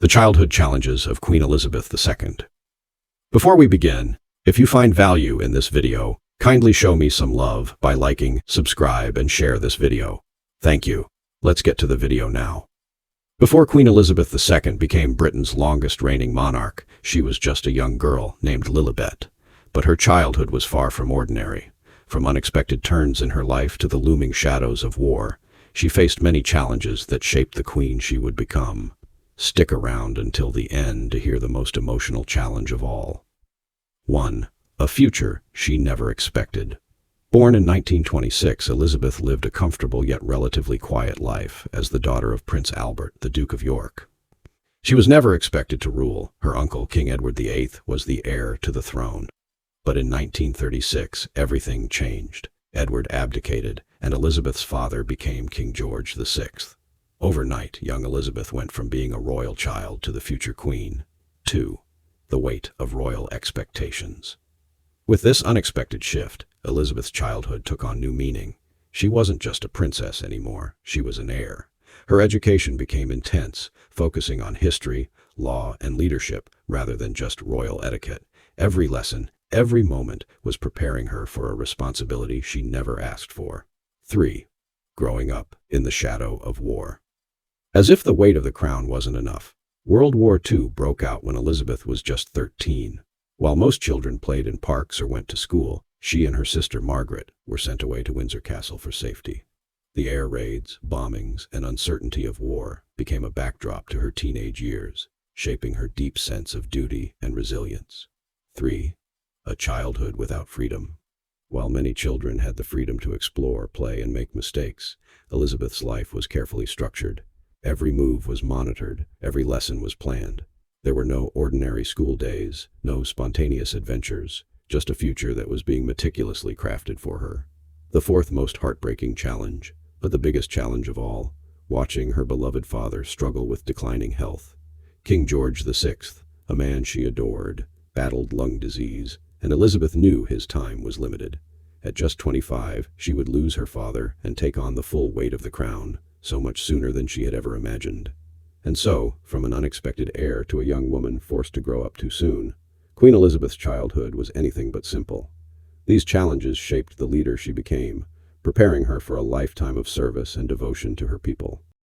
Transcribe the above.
The childhood challenges of Queen Elizabeth II. Before we begin, if you find value in this video, kindly show me some love by liking, subscribe, and share this video. Thank you. Let's get to the video now. Before Queen Elizabeth II became Britain's longest reigning monarch, she was just a young girl named Lilibet. But her childhood was far from ordinary. From unexpected turns in her life to the looming shadows of war, she faced many challenges that shaped the queen she would become. Stick around until the end to hear the most emotional challenge of all. 1. A future she never expected. Born in 1926, Elizabeth lived a comfortable yet relatively quiet life as the daughter of Prince Albert, the Duke of York. She was never expected to rule. Her uncle, King Edward VIII, was the heir to the throne. But in 1936, everything changed. Edward abdicated, and Elizabeth's father became King George VI. Overnight, young Elizabeth went from being a royal child to the future queen. 2. The weight of royal expectations. With this unexpected shift, Elizabeth's childhood took on new meaning. She wasn't just a princess anymore, she was an heir. Her education became intense, focusing on history, law, and leadership rather than just royal etiquette. Every lesson, every moment was preparing her for a responsibility she never asked for. 3. Growing up in the shadow of war. As if the weight of the crown wasn't enough, World War II broke out when Elizabeth was just 13. While most children played in parks or went to school, she and her sister Margaret were sent away to Windsor Castle for safety. The air raids, bombings, and uncertainty of war became a backdrop to her teenage years, shaping her deep sense of duty and resilience. 3. A childhood without freedom. While many children had the freedom to explore, play, and make mistakes, Elizabeth's life was carefully structured. Every move was monitored, every lesson was planned. There were no ordinary school days, no spontaneous adventures, just a future that was being meticulously crafted for her. The fourth most heartbreaking challenge, but the biggest challenge of all, watching her beloved father struggle with declining health. King George VI, a man she adored, battled lung disease, and Elizabeth knew his time was limited. At just 25, she would lose her father and take on the full weight of the crown, so much sooner than she had ever imagined. And so, from an unexpected heir to a young woman forced to grow up too soon, Queen Elizabeth's childhood was anything but simple. These challenges shaped the leader she became, preparing her for a lifetime of service and devotion to her people.